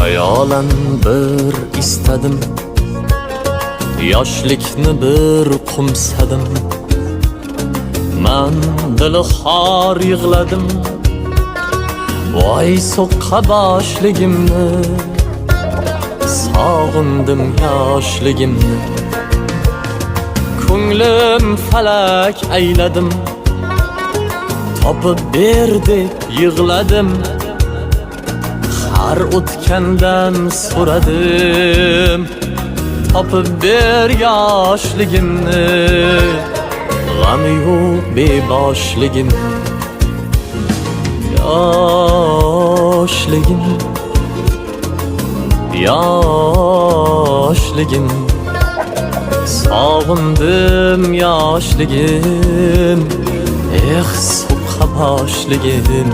Hayolan bir istadim, yoshlikni bir qumsadim. Men dili xor yig'ladim, voy so'qqa boshligimni. Sog'indim yoshligimni, ko'nglim falak ayladim. Topib ber deb yig'ladim, har o'tgandan so'radim. Topib ber yoshligimni, g'ami yo'q beboshligimni. Yoshligim, yoshligim, sog'indim yoshligim. So'qqa boshligim.